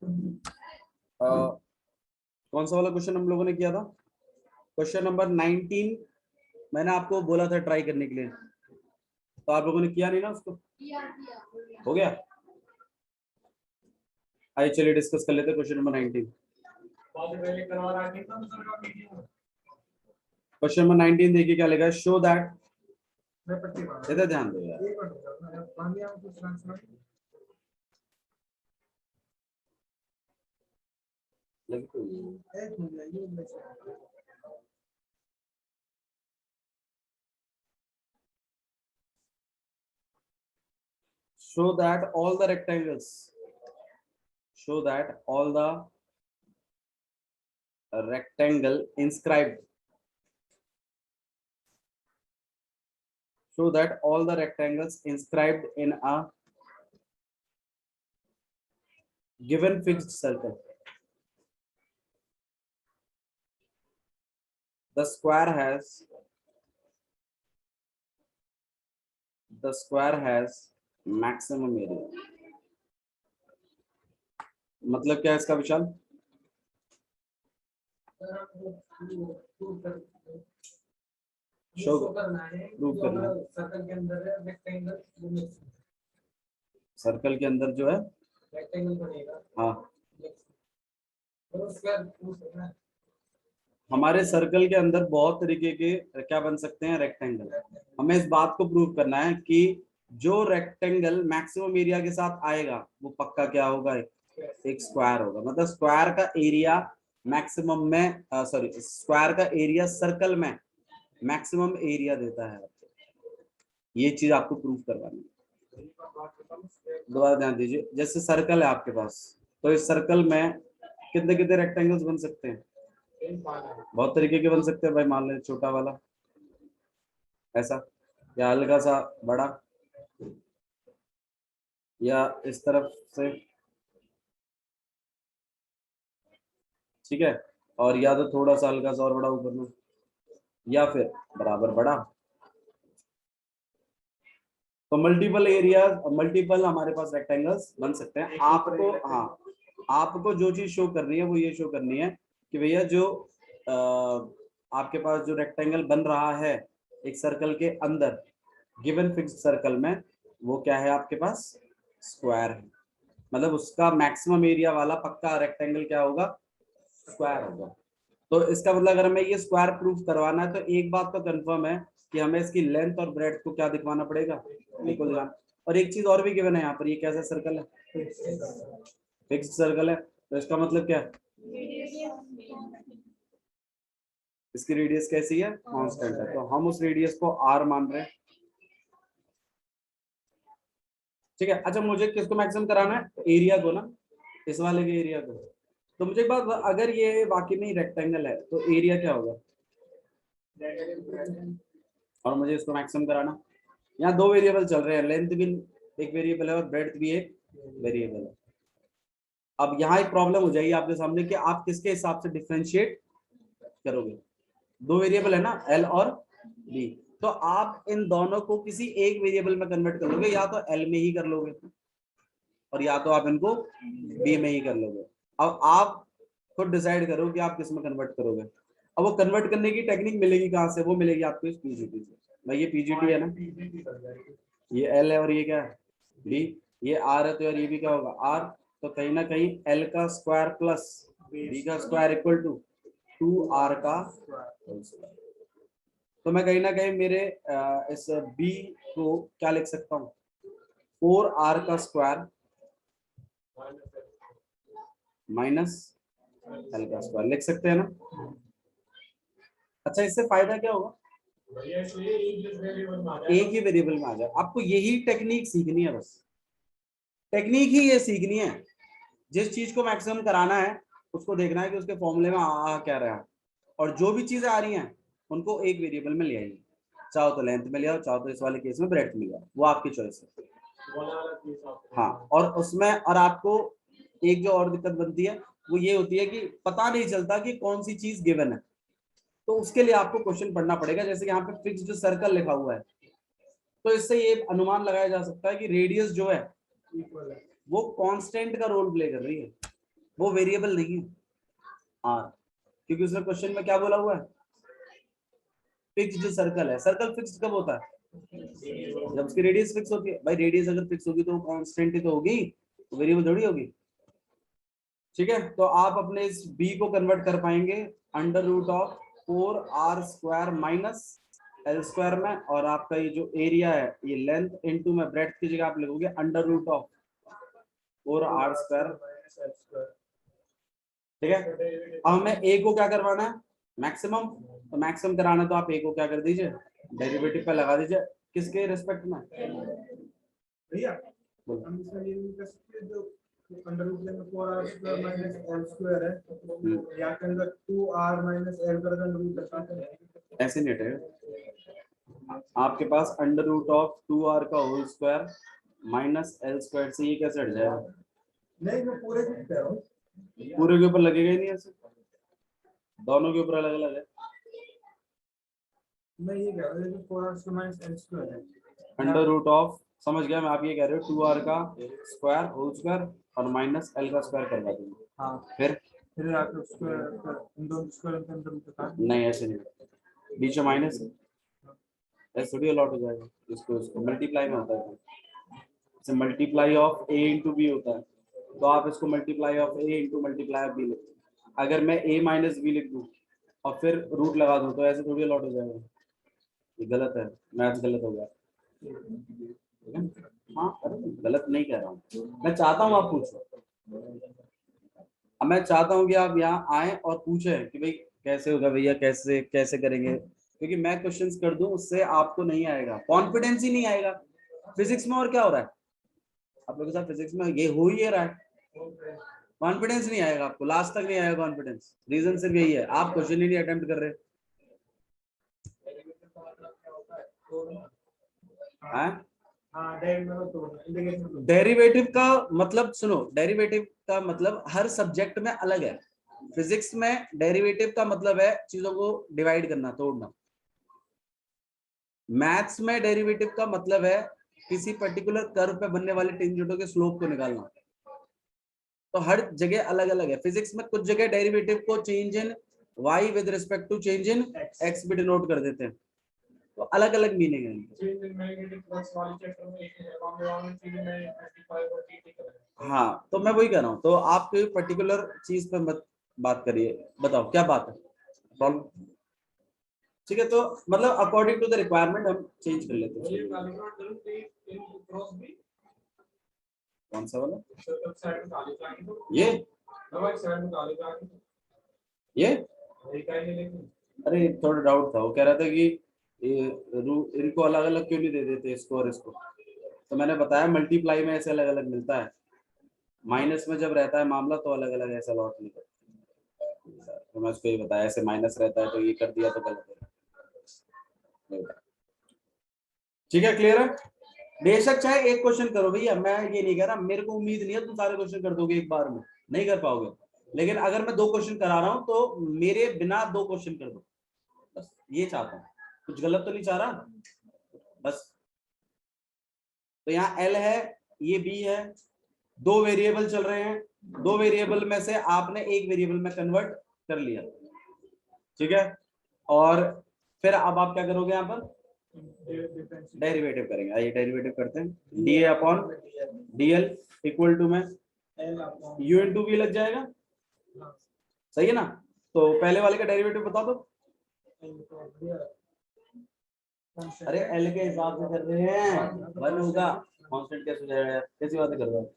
कौन सा वाला क्वेश्चन हम लोगों ने किया था? क्वेश्चन नंबर 19 मैंने आपको बोला था ट्राई करने के लिए, तो आप लोगों ने किया नहीं ना उसको? हो गया। आइए चलिए डिस्कस कर लेते हैं क्वेश्चन नंबर 19। क्वेश्चन नंबर 19 देखिए क्या लिखा है। शो दैट, इधर ध्यान दो यार। show that all the rectangles show that all the rectangle inscribed show that all the rectangles inscribed in a given fixed circle, the square has maximum area। मतलब क्या है इसका विशाल? शो करना है, प्रूव करना है। सर्कल के अंदर है रेक्टेंगल, सर्कल के अंदर जो है रेक्टेंगल बनेगा। हाँ, हमारे सर्कल के अंदर बहुत तरीके के क्या बन सकते हैं, रेक्टेंगल। हमें इस बात को प्रूव करना है कि जो रेक्टेंगल मैक्सिमम एरिया के साथ आएगा वो पक्का क्या होगा, एक स्क्वायर होगा। मतलब स्क्वायर का एरिया मैक्सिमम में, सॉरी, स्क्वायर का एरिया सर्कल में मैक्सिमम एरिया देता है। ये चीज आपको प्रूव करवानी है। दोबारा ध्यान दीजिए, जैसे सर्कल है आपके पास, तो इस सर्कल में कितने कितने रेक्टेंगल्स बन सकते हैं? बहुत तरीके के बन सकते हैं भाई। मान लें छोटा वाला ऐसा, या हल्का सा बड़ा, या इस तरफ से, ठीक है, और या तो थोड़ा सा हल्का सा और बड़ा ऊपर में, या फिर बराबर बड़ा। तो मल्टीपल एरिया, मल्टीपल हमारे पास रेक्टेंगल्स बन सकते हैं। आपको, हाँ, आपको जो चीज शो करनी है वो ये शो करनी है कि भैया जो आपके पास जो रेक्टेंगल बन रहा है एक सर्कल के अंदर, गिवन फिक्स्ड सर्कल में, वो क्या है आपके पास, स्क्वायर है। मतलब उसका मैक्सिमम एरिया वाला पक्का रेक्टेंगल क्या होगा, स्क्वायर होगा। तो इसका मतलब अगर हमें ये स्क्वायर प्रूफ करवाना है तो एक बात तो कंफर्म है कि हमें इसकी लेंथ और ब्रेड्थ को क्या दिखवाना पड़ेगा, बिल्कुल। और एक चीज और भी गिवन है यहाँ पर, ये कैसा सर्कल है, फिक्स्ड सर्कल है। तो इसका मतलब क्या है, इसकी रेडियस कैसी है, कांस्टेंट है। तो हम उस रेडियस को r मान रहे हैं, ठीक है। अच्छा, मुझे किसको मैक्सिमम कराना है, एरिया को ना, इस वाले के एरिया को। तो मुझे एक बात, अगर ये वाकई में रेक्टेंगल है तो एरिया क्या होगा, और मुझे इसको मैक्सिमम कराना। यहाँ दो वेरिएबल चल रहे हैं, लेंथ भी एक वेरिएबल है और ब्रेड्थ भी एक वेरिएबल है। अब यहाँ एक प्रॉब्लम हो जाएगी आपके सामने कि आप किसके हिसाब से डिफरेंशिएट करोगे। दो वेरिएबल है ना, एल और बी, तो आप इन दोनों को किसी एक वेरिएबल में कन्वर्ट कर लोगे, या तो एल में ही कर लोगे और या तो आप इनको बी में ही कर लोगे। अब आप खुद डिसाइड करो कि आप किस में कन्वर्ट करोगे। अब वो कन्वर्ट करने की टेक्निक मिलेगी कहाँ से, वो मिलेगी आपको इस पीजीटी से। भाई ये पीजीटी है ना, ये एल है और ये क्या है, बी। ये आर है तो यार ये भी क्या होगा, आर। तो कहीं ना कहीं एल का स्क्वायर प्लस बी का स्क्वायर इक्वल टू 2r का होल स्क्वायर। तो मैं कहीं ना कहीं मेरे इस b को क्या लिख सकता हूँ, 4r का स्क्वायर माइनस एल का स्क्वायर लिख सकते हैं ना। अच्छा, इससे फायदा क्या होगा, एक ही वेरिएबल में आ जाए। आपको यही टेक्निक सीखनी है, बस टेक्निक ही ये सीखनी है। जिस चीज को मैक्सिमम कराना है उसको देखना है कि उसके फॉर्मूले में आ क्या रहा है, और जो भी चीजें आ रही हैं उनको एक वेरिएबल में ले आइए। चाहो तो लेंथ में ले आओ, चाहो तो इस वाले केस में ब्रेड्थ में ले आओ, वो आपकी चॉइस है। हाँ, और उसमें और आपको एक जो और दिक्कत बनती है वो ये होती है कि पता नहीं चलता कि कौन सी चीज गिवन है। तो उसके लिए आपको क्वेश्चन पढ़ना पड़ेगा। जैसे कि यहाँ पे फिक्स्ड सर्कल लिखा हुआ है, तो इससे ये अनुमान लगाया जा सकता है कि रेडियस जो है वो कांस्टेंट का रोल प्ले कर रही है। वो वेरिएबल नहीं है आर, क्योंकि उसने क्वेश्चन में क्या बोला हुआ है, फिक्स्ड सर्कल है। सर्कल फिक्स्ड कब होता है, जब उसकी रेडियस फिक्स होती है। भाई रेडियस अगर फिक्स होगी तो कांस्टेंट ही तो होगी, तो वेरिएबल थोड़ी होगी। ठीक है, तो आप अपने इस b को कन्वर्ट कर पाएंगे under root of 4r square minus l square में, और आपका ये जो एरिया है ये लेंथ इनटू में ब्रेड्थ की जगह आप लिखोगे under root of 4r square. ठीक है, अब हमें a को क्या करवाना है, मैक्सिमम। तो मैक्सिमम कराना है तो आप a को क्या कर दीजिए, डेरिवेटिव पे लगा दीजिए। किसके रिस्पेक्ट में भैया, हम इसका ये नहीं कर सकते जो अंडर रूट में 4r square minus l square है, या के अंदर 2r माइनस l का अंडर रूट करते हैं, ऐसे नहीं हटेगा। आपके पास अंडर रूट ऑफ 2r का whole square minus l square से ये कैसे हट जाएगा, नहीं मैं पूरे को कह रहा हूँ, पूरे के ऊपर लगेगा ही नहीं, ऐसे दोनों के ऊपर अलग अलग है। मैं ये कह रहा हूँ जो 4r square minus l square है, अंडर रूट ऑफ, समझ गया मैं, आप ये कह रहे हो 2r का स्क्वायर होल स्क्वायर और माइनस l का स्क्वायर करवा देंगे। हाँ फिर आप स्क्वायर इन दोनों स्क्वायर के अंदर रूट का, नहीं ऐसे नहीं, बीच में माइनस है, ऐसे थोड़ी अलॉट हो जाएगा। इसको मल्टीप्लाई में होता है, जैसे multiply of a into b होता है, तो आप इसको multiply of a into multiply of b लिखते हैं। अगर मैं a माइनस बी लिख दूं और फिर रूट लगा दूं तो ऐसे थोड़ी अलॉट हो जाएगा, ये गलत है, मैथ गलत हो गया। ठीक है, हाँ अरे गलत नहीं कह रहा हूँ, मैं चाहता हूँ आप पूछो। अब मैं चाहता हूँ कि आप यहाँ आए और पूछें कि भाई कैसे होगा भैया, कैसे कैसे करेंगे, क्योंकि मैं क्वेश्चंस कर दूं उससे आपको नहीं आएगा, कॉन्फिडेंस ही नहीं आएगा। फिजिक्स में और क्या हो रहा है आप लोगों के साथ, फिजिक्स में ये हो ही रहा है, कॉन्फिडेंस नहीं आएगा आपको, लास्ट तक नहीं आएगा कॉन्फिडेंस। रीजन सिर्फ यही है, आप क्वेश्चन ही नहीं अटेम्प्ट कर रहे हैं। डेरिवेटिव का मतलब सुनो, डेरिवेटिव का मतलब हर सब्जेक्ट में अलग है। फिजिक्स में डेरिवेटिव का मतलब है चीजों को डिवाइड करना, तोड़ना। मैथ्स में डेरिवेटिव का मतलब है किसी पर्टिकुलर कर्व पे बनने वाले टेंजेंटों के स्लोप को निकालना। तो हर जगह अलग अलग है। फिजिक्स में कुछ जगह डेरिवेटिव को change in y with respect to change in x भी डिनोट कर देते हैं, तो अलग अलग मीनिंग है। हाँ तो मैं वही कह रहा हूँ, तो आप कोई पर्टिकुलर चीज पे मत बात करिए, बताओ क्या बात है प्रॉब्लम। ठीक है, तो मतलब अकॉर्डिंग टू द रिक्वायरमेंट हम चेंज कर लेते हैं। कौन सा वाला, ये अरे थोड़ा डाउट था, वो कह रहा था कि इनको अलग अलग क्यों नहीं दे देते इसको और इसको, तो मैंने बताया मल्टीप्लाई में ऐसे अलग अलग मिलता है, माइनस में जब रहता है मामला तो अलग अलग ऐसा लॉट नहीं करता। तो मैं उसको ये बताया ऐसे माइनस रहता है तो ये कर दिया तो गलत है। ठीक है, क्लियर है। बेशक चाहे एक क्वेश्चन करो भैया, मैं ये नहीं कह रहा, मेरे को उम्मीद नहीं है तुम सारे क्वेश्चन कर दोगे एक बार में, नहीं कर पाओगे, लेकिन अगर मैं 2 क्वेश्चन करा रहा हूं तो मेरे बिना 2 क्वेश्चन कर दो, बस ये चाहता हूँ, कुछ गलत तो नहीं चाह रहा बस। तो यहाँ एल है, ये बी है, 2 वेरिएबल चल रहे हैं, 2 वेरिएबल में से आपने एक वेरिएबल में कन्वर्ट कर लिया, ठीक है। और फिर अब आप क्या करोगे, यहाँ पर डेरिवेटिव करेंगे। आइए डेरिवेटिव करते हैं, d a upon d l equal to में यू इंटू वी लग जाएगा, सही है ना। तो पहले वाले का डेरिवेटिव बता दो। अरे एल के हिसाब से कर रहे हैं, वन होगा, कांस्टेंट कैसे हो जाएगा, कैसी बातें कर रहे हो।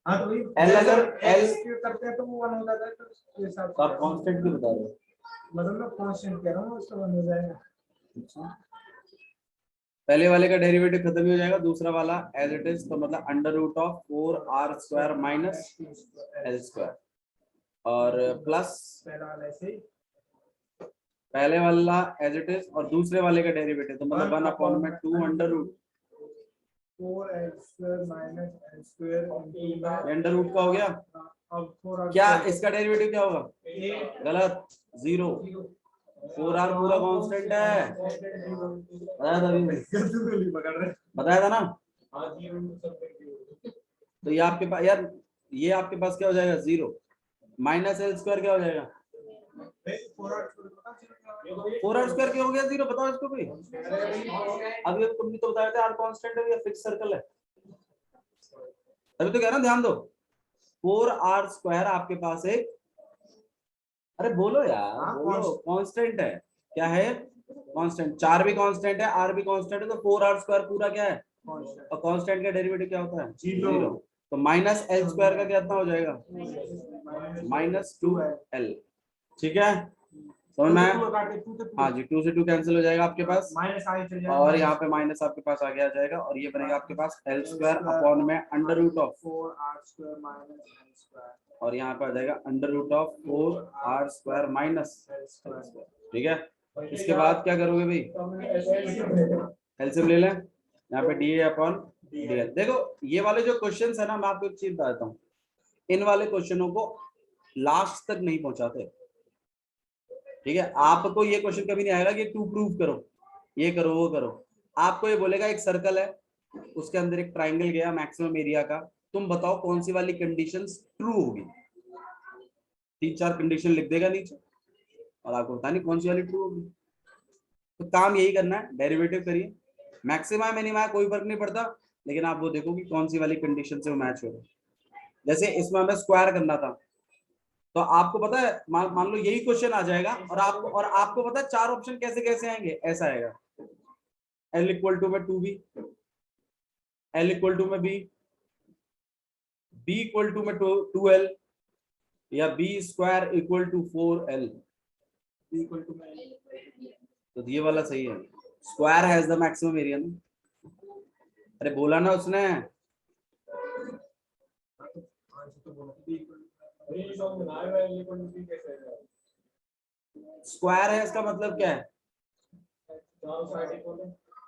हाँ तो एल अगर एल करते हैं तो वो 1 हो जाता है, तो ये हिसाब तो आप कांस्टेंट क्यों बता रहे हो, मतलब मैं कांस्टेंट कह रहा हूँ, उसका 1 हो जाएगा। पहले वाले का डेरिवेटिव खत्म हो जाएगा, दूसरा वाला एज इट इज, तो मतलब under root of 4r square minus l square और प्लस पहले वाला एज इट इज और दूसरे वाले का डेरिवेटिव, तो मतलब 1 अपॉन में 2 under root 4x square minus l square under root का हो गया। अब 4r क्या इसका डेरिवेटिव क्या होगा, गलत, 0, 4r पूरा कांस्टेंट है, बताया था ना। तो ये आपके पास यार, ये आपके पास क्या हो जाएगा 0, माइनस एल स्क्वायर क्या हो जाएगा? 4r² क्या हो गया 0? बताओ इसको कोई। अभी अब तुम भी तो बताए थे r कांस्टेंट है या फिक्स सर्कल है, तभी तो कह रहा हूं ध्यान दो। 4r² आपके पास एक, अरे बोलो यार बोलो, कांस्टेंट है। क्या है? कांस्टेंट। 4 भी कांस्टेंट है, r भी कांस्टेंट है, तो 4r² पूरा क्या है? और कांस्टेंट का डेरिवेटिव क्या होता है? 0। तो माइनस एल स्क्वायर का कितना हो जाएगा? -2l। ठीक है, समझ में आया? हाँ जी, 2 से 2 कैंसिल हो जाएगा आपके पास, और यहाँ पे माइनस आपके पास आगे आ जाएगा, और ये बनेगा आपके पास l² अपॉन में √4r², और यहाँ पे आ जाएगा √4r² माइनस l²। ठीक है, इसके बाद क्या करोगे भाई? एलसीएम ले लें, यहाँ पे डी अपॉन डीएल। देखो ये वाले जो क्वेश्चन है ना, मैं आपको एक चीज बताता हूँ, इन वाले क्वेश्चनों को लास्ट तक नहीं पहुंचाते। ठीक है, आपको ये क्वेश्चन कभी नहीं आएगा कि टू प्रूव करो, ये करो वो करो। आपको ये बोलेगा एक सर्कल है, उसके अंदर एक ट्राइंगल गया मैक्सिमम एरिया का, तुम बताओ कौन सी वाली कंडीशंस ट्रू होगी। 3-4 कंडीशन लिख देगा नीचे, और आपको पता नहीं कौन सी वाली ट्रू होगी। तो काम यही करना है, डेरिवेटिव करिए, मैक्सिमा मिनिमा कोई फर्क नहीं पड़ता, लेकिन आप वो देखो कि कौन सी वाली कंडीशन से वो मैच हो रहा है। जैसे इसमें हमें स्क्वायर करना था, तो आपको पता है मान लो यही क्वेश्चन आ जाएगा, और आपको पता है 4 ऑप्शन कैसे कैसे आएंगे। ऐसा आएगा l इक्वल टू में 2b, l इक्वल टू में b, b इक्वल टू में 2l, या b square equal to 4l। तो ये वाला सही है, square has the maximum area ना। अरे बोला ना उसने, स्क्वायर है इसका मतलब क्या है?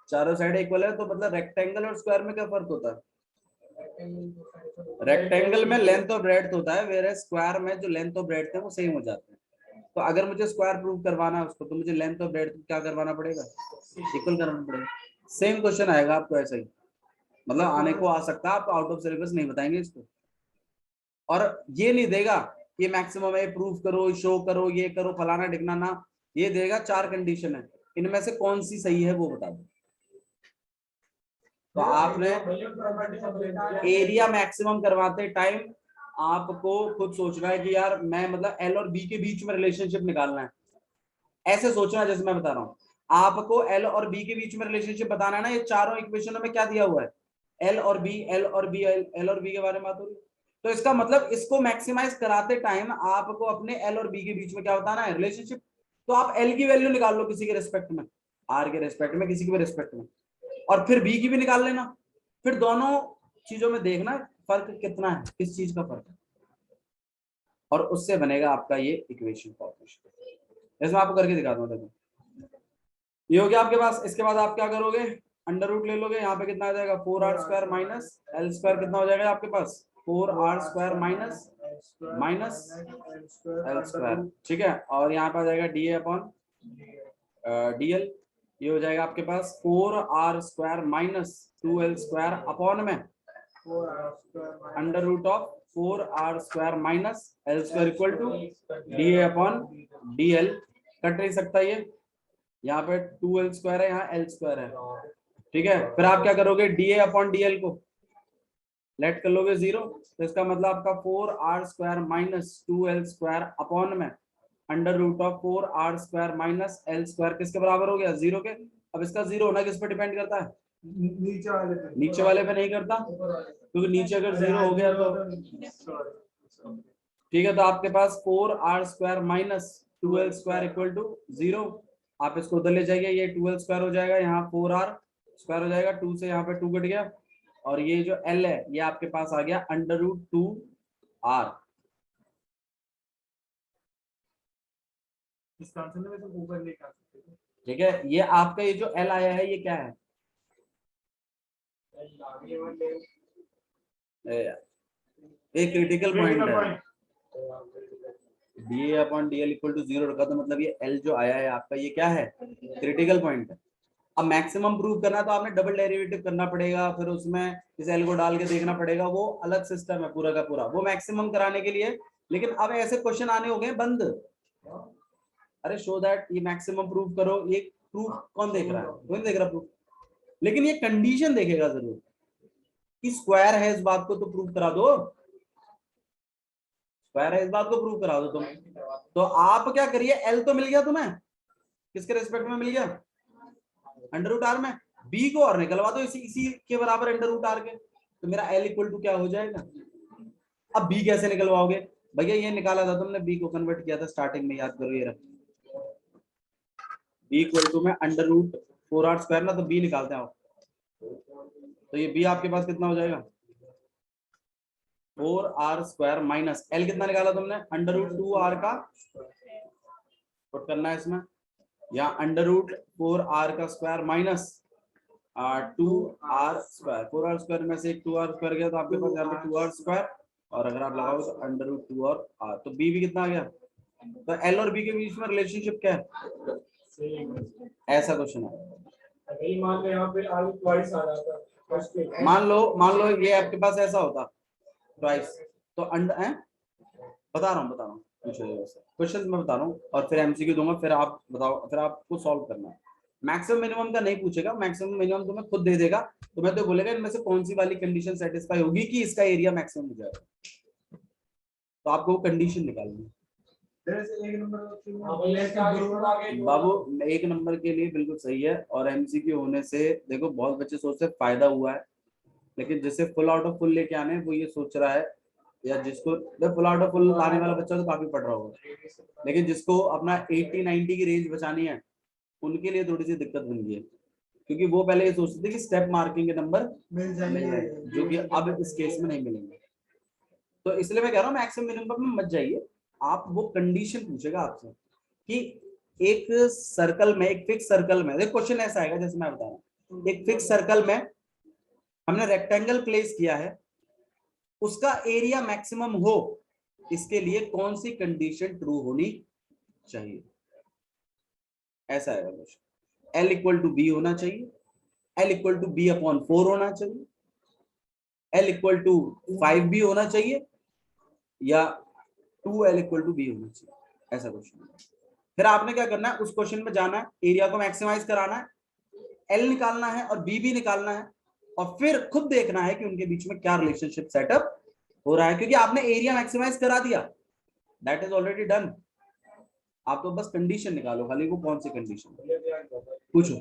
चारों साइड इक्वल है, तो मतलब रेक्टेंगल और स्क्वायर में क्या फर्क होता है? रेक्टेंगल में लेंथ और ब्रेड्थ होता है, वेयर स्क्वायर में जो लेंथ और ब्रेड्थ है वो सेम हो जाते हैं। तो अगर मुझे स्क्वायर प्रूव करवाना है उसको, तो मुझे लेंथ और ब्रेड्थ क्या करवाना पड़ेगा? इक्वल करवाना पड़ेगा। सेम क्वेश्चन आएगा आपको ऐसा ही, मतलब आने को आ सकता है, आप आउट ऑफ सिलेबस नहीं बताएंगे इसको, और ये नहीं देगा ये मैक्सिमम है, प्रूफ करो, शो करो, ये करो, फलाना ढिकना ना। ये देगा 4 कंडीशन है, इनमें से कौन सी सही है वो बता दो। तो आपने एरिया मैक्सिमम करवाते टाइम आपको खुद सोचना है कि यार मैं मतलब एल और बी के बीच में रिलेशनशिप निकालना है, ऐसे सोचना है जैसे मैं बता रहा हूँ। आपको एल और बी के बीच में रिलेशनशिप बताना है ना, ये चारों इक्वेशनों में क्या दिया हुआ है? एल और बी, एल और बी, एल और बी के बारे में बात हो रही है। तो इसका मतलब इसको मैक्सिमाइज कराते टाइम आपको अपने एल और बी के बीच में क्या बताना है? रिलेशनशिप। तो आप एल की वैल्यू निकाल लो किसी के रिस्पेक्ट में, आर के रिस्पेक्ट में, किसी के भी रिस्पेक्ट में, और फिर बी की भी निकाल लेना। फिर दोनों चीजों में देखना फर्क कितना है, किस चीज का फर्क है, और उससे बनेगा आपका ये इक्वेशन फॉर्मेशन। इसमें आपको करके दिखा दूं। देखो ये हो गया आपके पास। इसके बाद आप क्या करोगे? अंडर रूट ले लोगे, यहाँ पे कितना आ जाएगा? 4r² माइनस l² कितना हो जाएगा आपके पास? 4r² minus l²। ठीक है, और यहाँ पे आ जाएगा डी अपॉन डीएल। ये हो जाएगा आपके पास 4r² माइनस 2l² अपॉन में under root of 4r² minus l² equal to d upon d l. Cut नहीं सकता ये, यहाँ पे 2l² है, यहाँ l² है। ठीक है, फिर आप क्या करोगे? डी अपॉन डीएल को लेट कर लोगे 0, तो इसका मतलब आपका 4r² माइनस 2l² अपॉन में under root of 4r² minus l² किसके बराबर हो गया? 0 के। अब इसका 0 होना किस पे डिपेंड करता है? नीचे वाले पे नहीं करता, क्योंकि नीचे अगर 0 हो गया तो ठीक है, तो आपके पास 4r² minus 2l² equal to 0। आप इसको उधर ले जाइए, ये 2l² हो जाएगा, यहाँ 4r² हो जाएगा, 2 से यहाँ पे 2 कट गया, और ये जो l है ये आपके पास आ गया अंडर रूट 2r। ठीक है, ये आपका ये जो l आया है ये क्या है? एक क्रिटिकल पॉइंट है। D upon d l equal to 0 रखा, तो मतलब ये l जो आया है आपका ये क्या है? क्रिटिकल पॉइंट है। अब मैक्सिमम प्रूव करना तो आपने डबल डेरिवेटिव करना पड़ेगा, फिर उसमें इस l को डाल के देखना पड़ेगा, वो अलग सिस्टम है पूरा का पूरा। वो मैक्सिमम कराने के लिए लेकिन अब ऐसे क्वेश्चन आने हो गए बंद। अरे शो दैट, ये मैक्सिमम प्रूव करो, ये प्रूफ कौन देख रहा है? कोई नहीं देख रहा प्रूफ। लेकिन ये कंडीशन देखेगा जरूर कि स्क्वायर है, इस बात को तो प्रूव करा दो। स्क्वायर है, इस बात को प्रूव करा दो तुम। तो आप क्या करिए, एल तो मिल गया तुम्हें, किसके रेस्पेक्ट में मिल गया? अंडर रूट आर में। बी को और निकलवा दो इसी इसी के बराबर अंडर रूट आर के, तो मेरा एल इक्वल टू क्या हो जाएगा? अब बी कैसे निकलवाओगे भैया? ये निकाला था तुमने, बी को कन्वर्ट किया था स्टार्टिंग में, याद करो। ये रहा बी इक्वल टू में अंडर रूट 4r स्क्वायर ना, तो बी निकालते हैं आप। तो ये बी आपके पास कितना हो जाएगा? 4r स्क्वायर माइनस एल कितना निकाला तुमने? अंडर रूट 2r का पुट करना है इसमें, या अंडर रूट 4r का square minus 2r square. 4r square में से एक 2r स्क्वायर गया, तो आपके पास यहाँ पे 2r स्क्वायर, और अगर आप लगाओगे तो अंडर रूट 2 और r, तो b भी कितना आ गया? तो l और b के बीच में रिलेशनशिप क्या है? ऐसा क्वेश्चन है। मान लो यहाँ पे r ट्वाइस आ जाता, मान लो ये आपके पास ऐसा होता ट्वाइस, तो अंडर है, बता रहा हूँ क्वेश्चन मैं बता रहा हूँ, और फिर एमसीक्यू दूंगा, फिर आप बताओ, फिर आपको सॉल्व करना है। मैक्सिमम मिनिमम का नहीं पूछेगा, मैक्सिमम मिनिमम तुम्हें खुद दे देगा, तुम्हें तो बोलेगा इनमें से कौन सी वाली कंडीशन सेटिस्फाई होगी कि इसका एरिया मैक्सिमम हो जाएगा, तो आपको वो कंडीशन निकालनी है। बाबू एक नंबर के लिए बिल्कुल सही है, और एमसीक्यू होने से देखो बहुत बच्चे सोचते हैं फायदा हुआ है, लेकिन जिसे फुल आउट ऑफ फुल लेके आने हैं वो ये सोच रहा है, या जिसको फुल आउट ऑफ फुल लाने वाला बच्चा तो काफी पढ़ रहा होगा, लेकिन जिसको अपना 80-90 की रेंज बचानी है उनके लिए थोड़ी सी दिक्कत बन गई है, क्योंकि वो पहले ये सोचते थे कि स्टेप मार्किंग के नंबर मिल जाएंगे, जो कि अब इस केस में नहीं मिलेंगे। तो इसलिए मैं कह रहा हूँ मैक्सिमम मिनिमम में मत जाइए, आप वो कंडीशन पूछेगा आपसे कि एक सर्कल में, एक फिक्स सर्कल में, देखो क्वेश्चन ऐसा आएगा जैसे मैं बता रहा हूँ, एक फिक्स सर्कल में हमने रेक्टेंगल प्लेस किया है, उसका एरिया मैक्सिमम हो, इसके लिए कौन सी कंडीशन ट्रू होनी चाहिए? ऐसा है question. L equal to b होना चाहिए, l equal to b upon 4 होना चाहिए, एल इक्वल टू 5 भी होना चाहिए, या 2l इक्वल टू बी होना चाहिए, ऐसा क्वेश्चन है। फिर आपने क्या करना है, उस क्वेश्चन में जाना है, एरिया को मैक्सिमाइज कराना है, एल निकालना है और बी भी निकालना है, और फिर खुद देखना है कि उनके बीच में क्या रिलेशनशिप सेटअप हो रहा है, क्योंकि आपने एरिया मैक्सिमाइज करा दिया, दैट इज ऑलरेडी डन। आप तो बस कंडीशन निकालो खाली, वो कौन सी कंडीशन पूछो।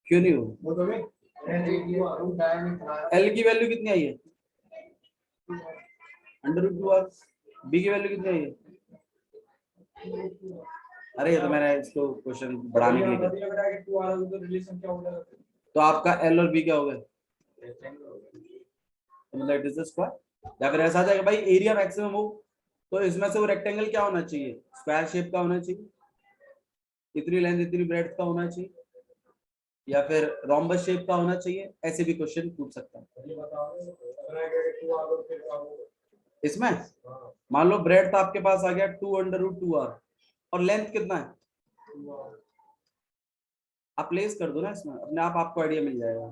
क्यों नहीं हो? एल की वैल्यू कितनी आई है? Under root 2r। बी की वैल्यू कितनी आई है? अरे ये तो मैंने इसको क्वेश्चन बढ़ाने के लिए किया। तो आपका एल और बी क्या हो गया? मतलब इट इज द स्क्वायर। या फिर ऐसा आ जाएगा भाई एरिया मैक्सिमम हो, तो इसमें से वो रेक्टेंगल क्या होना चाहिए? स्क्वायर शेप का होना चाहिए, इतनी लेंथ इतनी ब्रेड्थ का होना चाहिए, या फिर रोम्बस शेप का होना चाहिए, ऐसे भी क्वेश्चन पूछ सकता है। इसमें मान लो ब्रेड्थ आपके पास आ गया 2 अंडर रूट 2r, और लेंथ कितना है? आप प्लेस कर दो ना इसमें, अपने आप आपको आइडिया मिल जाएगा।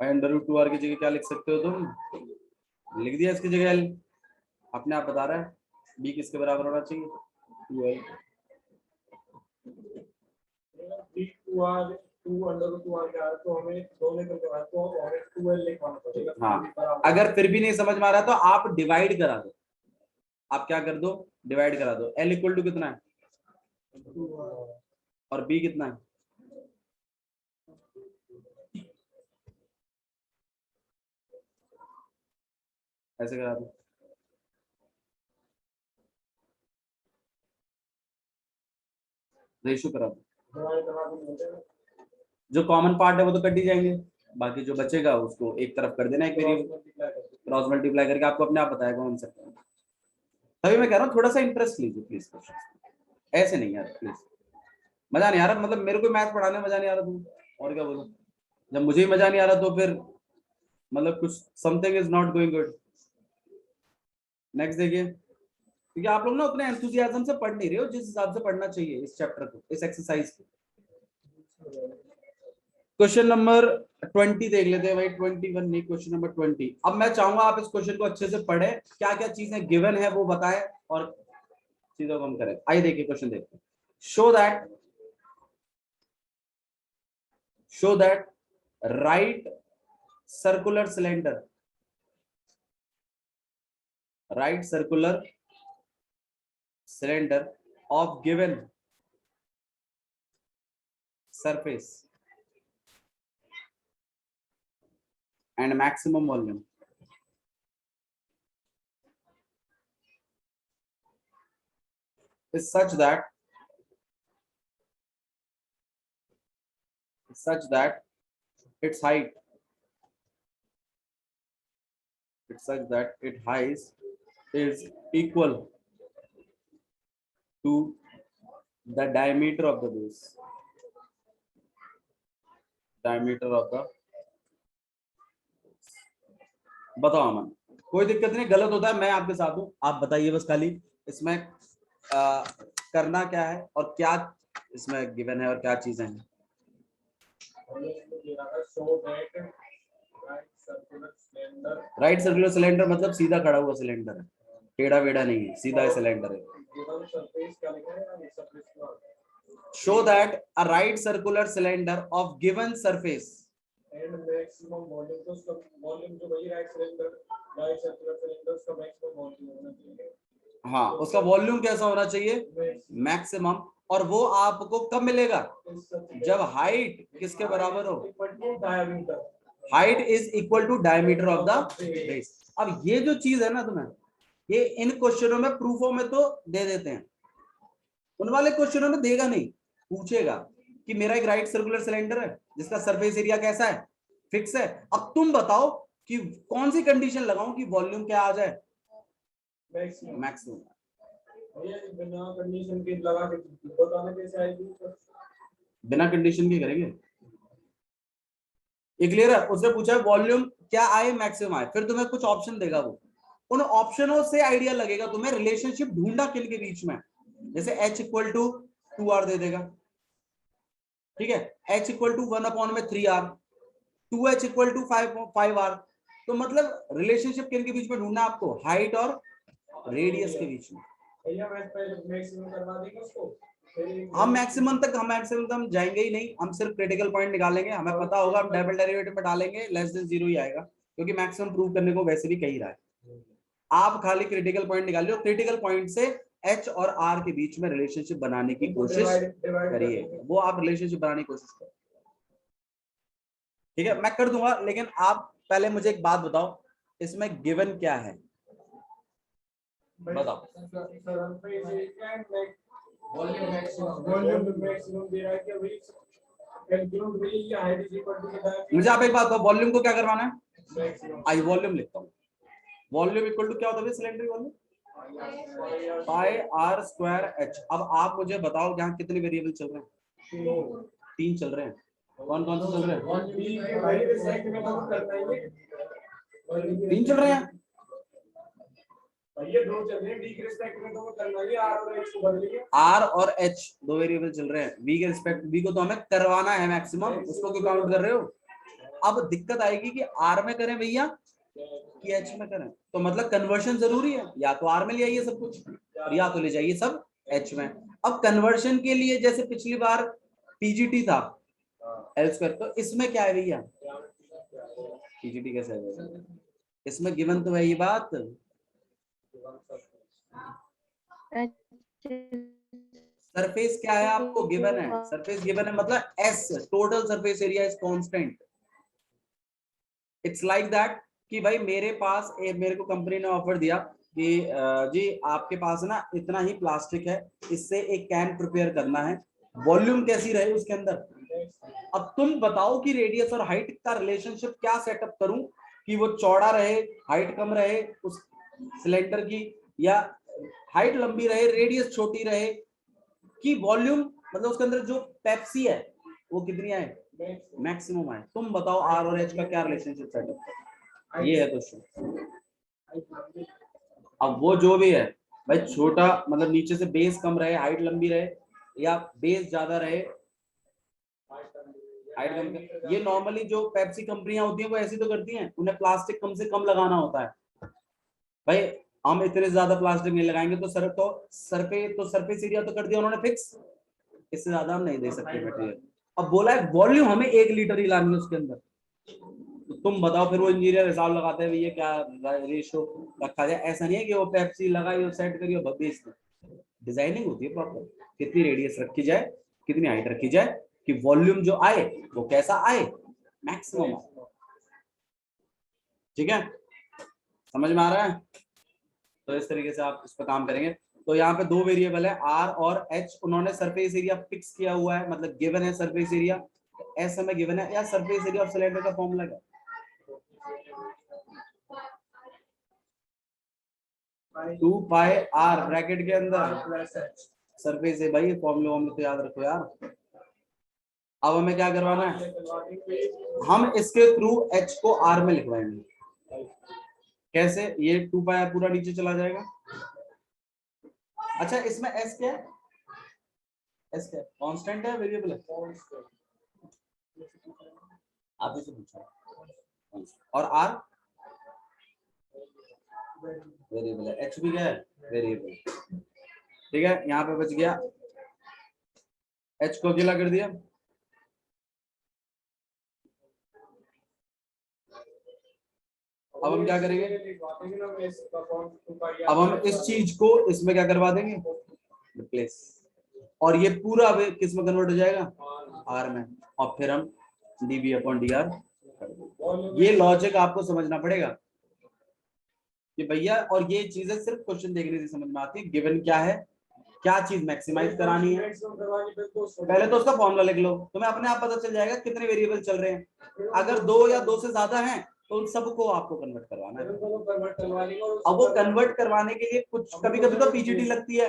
अंडर रूट 2r की जगह क्या लिख सकते हो तुम? लिख दिया इसकी जगह l, अपने आप बता रहा है b किसके बराबर होना चाहिए? 2l। 2 अंडर रूट 2r क्या है, तो हमें 2 लेकर के तो हमें 2l लिखवाना पड़ेगा। हाँ, अगर फिर भी नहीं समझ में आ रहा तो आप डिवाइड करा दो, आप क्या कर दो, डिवाइड करा दो। l इक्वल टू कितना है और b कितना है? ऐसे करा दो। रेशियो करा दो, जो कॉमन पार्ट है वो तो कट ही जाएंगे, बाकी जो बचेगा उसको एक तरफ कर देना, एक वेरिएबल क्रॉस मल्टीप्लाई करके आपको अपने आप बताएगा कौन सा। तभी मैं कह रहा हूँ थोड़ा सा इंटरेस्ट लीजिए प्लीज, ऐसे नहीं यार प्लीज, मजा नहीं आ रहा, मतलब मेरे को मैथ पढ़ाने में मजा नहीं आ रहा, तुम और क्या बोलो, जब मुझे ही मजा नहीं आ रहा तो फिर मतलब कुछ something is not going good. Next देखिए, क्योंकि आप लोग ना उतने एंथुसियाज्म से पढ़ नहीं रहे हो जिस हिसाब से पढ़ना चाहिए इस चैप्टर को, इस एक्सरसाइज को। क्वेश्चन नंबर 20 देख लेते हैं भाई, 21 नहीं, क्वेश्चन नंबर 20। अब मैं चाहूंगा आप इस क्वेश्चन को अच्छे से पढ़े, क्या क्या चीजें गिवन है वो बताएं और चीजों को हम करें। आइए देखिए क्वेश्चन देखते हैं। Show that right circular cylinder of given surface and maximum volume is such that its height is equal to the diameter of the base. बताओ अमन, कोई दिक्कत नहीं, गलत होता है मैं आपके साथ हूं, आप बताइए बस खाली इसमें करना क्या है और क्या इसमें गिवन है और क्या चीजें हैं। राइट सर्कुलर सिलेंडर मतलब सीधा खड़ा हुआ सिलेंडर है, टेढ़ा वेढ़ा नहीं है, सीधा सिलेंडर है। Show that a right circular cylinder of given surface and maximum volume, तो उसका वॉल्यूम जो वही राइट सर्कुलर सिलेंडर उसका मैक्सिमम वॉल्यूम होना चाहिए। हाँ, उसका वॉल्यूम कैसा होना चाहिए? मैक्सिमम। और वो आपको कब मिलेगा? जब हाइट किसके बराबर हो? Height is equal to diameter of the base. अब ये जो चीज है ना तुम्हें, ये इन क्वेश्चनों में प्रूफों में तो दे देते हैं, उन वाले क्वेश्चनों में देगा नहीं, पूछेगा कि मेरा एक राइट सर्कुलर सिलेंडर है जिसका सरफेस एरिया कैसा है? फिक्स है। अब तुम बताओ कि कौन सी कंडीशन लगाऊं कि वॉल्यूम क्या आ जाए? मैक्सिमम। बिना कंडीशन के लगा के बताना कैसे आएगी? बिना कंडीशन के करेंगे। ये क्लियर है? उसने पूछा वॉल्यूम क्या आए, मैक्सिमम आए, फिर तुम्हें कुछ ऑप्शन देगा, वो उन ऑप्शनों से आइडिया लगेगा तुम्हें रिलेशनशिप ढूंढा किन के बीच में। जैसे h इक्वल टू 2r दे देगा, ठीक है, h equal to 1/3r, 2h equal to 5r। तो मतलब रिलेशनशिप किन के बीच में ढूंढना आपको? हाइट और रेडियस के बीच में। मैक्सिमम करवा देंगे उसको, हम मैक्सिमम तक जाएंगे ही नहीं, हम सिर्फ क्रिटिकल पॉइंट निकालेंगे। हमें पता होगा हम डबल डेरिवेटिव में डालेंगे लेस देन 0 ही आएगा, क्योंकि मैक्सिमम प्रूव करने को वैसे भी कही रहा है। आप खाली क्रिटिकल पॉइंट निकाल लो, क्रिटिकल पॉइंट से h और r के बीच में रिलेशनशिप बनाने की कोशिश करिए, वो आप रिलेशनशिप बनाने की कोशिश करो, ठीक है? मैं कर दूंगा, लेकिन आप पहले मुझे एक बात बताओ, इसमें गिवन क्या है? बताओ। मुझे आप एक बात बताओ, वॉल्यूम को क्या करवाना है? आई वॉल्यूम लिखता हूँ। वॉल्यूम इक्वल टू क्या होता है? सिलेंडर वॉल्यूम पाई r स्क्वायर h। अब आप मुझे बताओ यहाँ कितने वेरिएबल चल रहे हैं? 3 चल रहे हैं। कौन कौन से चल रहे हैं? 3 चल रहे हैं। ये दो चल रहे हैं, v के रिस्पेक्ट में तो करना है, r और h को बदलिए। r और h दो वेरिएबल चल रहे हैं, v के रिस्पेक्ट, v को तो हमें करवाना है मैक्सिमम, उसको क्यों काउंट कर रहे हो? अब दिक्कत आएगी कि r में करें भैया कि h में करें, तो मतलब कन्वर्शन जरूरी है, या तो r में ले आइए सब कुछ और या तो ले जाइए सब h में। अब कन्वर्शन के लिए जैसे पिछली बार pgt था l स्क्वायर, तो इसमें क्या है भैया? pgt कैसे है? इसमें गिवन तो है ये बात, सरफेस क्या है आपको गिवन है? सरफेस गिवन है मतलब s total surface area is constant. It's like that कि भाई मेरे पास मेरे को कंपनी ने ऑफर दिया कि जी आपके पास ना इतना ही प्लास्टिक है, इससे एक कैन प्रिपेयर करना है, वॉल्यूम कैसी रहे उसके अंदर। अब तुम बताओ कि रेडियस और हाइट का रिलेशनशिप क्या सेटअप करूं कि वो चौड़ा रहे, हाइट कम रहे उस सिलेंडर की, या हाइट लंबी रहे रेडियस छोटी रहे, कि वॉल्यूम मतलब उसके अंदर जो पेप्सी है वो कितनी आए? मैक्सिमम आए। तुम बताओ r और h का क्या रिलेशनशिप सेटअप है? ये है क्वेश्चन। अब वो जो भी है भाई, छोटा मतलब नीचे से बेस कम रहे, हाइट लंबी रहे, या बेस ज्यादा रहे, हाइट कम कर, ये नॉर्मली जो पेप्सी कंपनियां होती हैं वो ऐसी तो करती हैं, उन्हें प्लास्टिक कम से कम लगाना होता है भाई। हम इतने ज्यादा प्लास्टिक नहीं लगाएंगे तो सरफेस एरिया तो कर दिया उन्होंने फिक्स, इससे ज्यादा हम नहीं दे सकते मटेरियल। अब बोला है वॉल्यूम हमें 1 लीटर ही लानी है उसके अंदर, तो तुम बताओ फिर वो इंजीनियर हिसाब लगाते हैं ये क्या रेशो रखा जाए। ऐसा नहीं है कि वो पेप्सी लगाई और सेट करी और बेच दी, डिजाइनिंग होती है प्रॉपर, कितनी रेडियस रखी जाए, कितनी हाइट रखी जाए, कि वॉल्यूम जो आए वो कैसा आए, मैक्सिमम आए। ठीक है, समझ में आ रहा है? तो इस तरीके से आप इस पर काम करेंगे। तो यहाँ पे दो वेरिएबल है आर और एच, उन्होंने सरफेस एरिया फिक्स किया हुआ है, मतलब गिवन है सरफेस एरिया, एस हमें गिवन है। या सरफेस एरिया ऑफ सिलेंडर का फॉर्मूला क्या? 2 पाई आर ब्रैकेट के अंदर सरफेस है भाई, फॉर्मूला हम तो याद रखो यार। अब हमें क्या करवाना है, हम इसके थ्रू एच को आर में लिखवाएंगे। कैसे? ये 2 पाई आर पूरा नीचे चला जाएगा। अच्छा इसमें एस क्या है? एस क्या है? कांस्टेंट है, वेरिएबल है? आप इसे पूछा। और आर वेरिएबल है, एच भी क्या है? वेरिएबल। ठीक है, यहाँ पे बच गया, एच को अकेला कर दिया। अब हम क्या करेंगे, अब हम इस चीज को इसमें क्या करवा देंगे, रिप्लेस, और ये पूरा किस में कन्वर्ट हो जाएगा? आर में, और फिर हम डीबी अपॉन डी आर। ये लॉजिक आपको समझना पड़ेगा कि भैया, और ये चीजें सिर्फ क्वेश्चन देखने से समझ में आती है, गिवन क्या है, क्या चीज मैक्सिमाइज करानी है। पहले तो उसका फॉर्मूला लिख लो, तुम्हें अपने आप पता चल जाएगा कितने वेरिएबल चल रहे हैं। अगर 2 या 2 से ज्यादा हैं तो उन सबको आपको कन्वर्ट करवाना है। अब वो कन्वर्ट करवाने के लिए कुछ कभी कभी तो पीजीटी लगती है,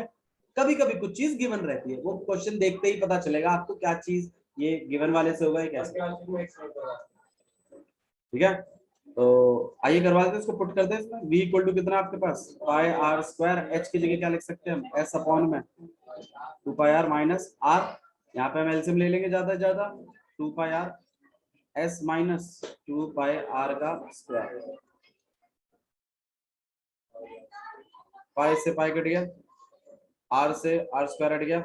कभी कभी कुछ चीज गिवन रहती है, वो क्वेश्चन देखते ही पता चलेगा आपको क्या चीज ये गिवन वाले से होगा कैसे। ठीक है, तो आइए करवा देते हैं इसको, पुट कर दे इसमें। v इक्वल टू कितना आपके पास, पाई आर स्क्वायर, h की जगह क्या लिख सकते हैं हम, s अपॉन में 2 पाई आर माइनस r, यहाँ पे हम एलसीएम ले लेंगे ज्यादा से ज्यादा, 2 pi r s minus 2 pi r का स्क्वायर, पाई से पाई कट गया, r से r स्क्वायर हट गया।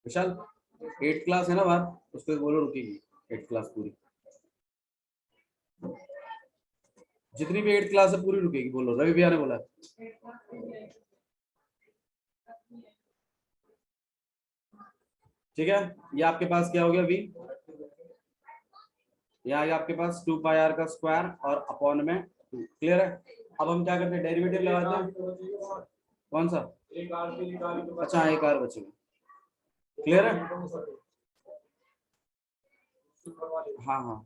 विशाल 8th क्लास है ना बाहर, उसको बोलो रुकेगी 8th क्लास पूरी, जितनी भी 8th क्लास है पूरी रुकेगी, बोलो रवि भैया ने बोला। ठीक है, ये आपके पास क्या हो गया v, यहाँ आपके पास 2 पाई आर का स्क्वायर और अपॉन में 2। क्लियर है? अब हम क्या करते हैं, डेरिवेटिव लगाते हैं। कौन सा? अच्छा एक आर बचेगा। क्लियर है? हाँ हाँ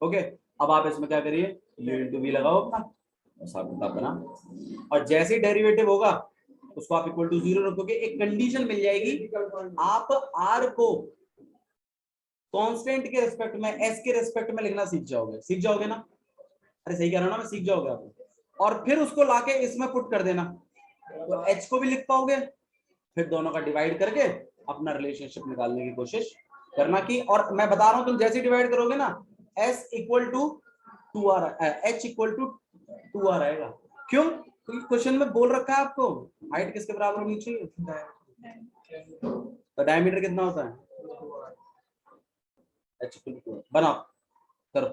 ओके। अब आप इसमें क्या करिए, u इंटू वी लगाओ अपना, हिसाब किताब बना, और जैसे ही डेरिवेटिव होगा उसको आप इक्वल टू 0 रखोगे, एक कंडीशन मिल जाएगी, आप r को कांस्टेंट के रिस्पेक्ट में, s के रिस्पेक्ट में लिखना सीख जाओगे ना? अरे सही कह रहा हूं ना मैं, सीख जाओगे आप, और फिर उसको लाके इसमें पुट कर देना, तो h को भी लिख पाओगे, फिर दोनों का डिवाइड करके अपना रिलेशनशिप निकालने की कोशिश करना की। और मैं बता रहा हूं तुम जैसे डिवाइड करोगे ना, s equal to 2r, h equal to 2r आएगा। क्यों? क्योंकि क्वेश्चन में बोल रखा है आपको हाइट किसके बराबर होनी चाहिए, तो डायमीटर कितना होता है, h इक्वल टू 2r। बनाओ, करो।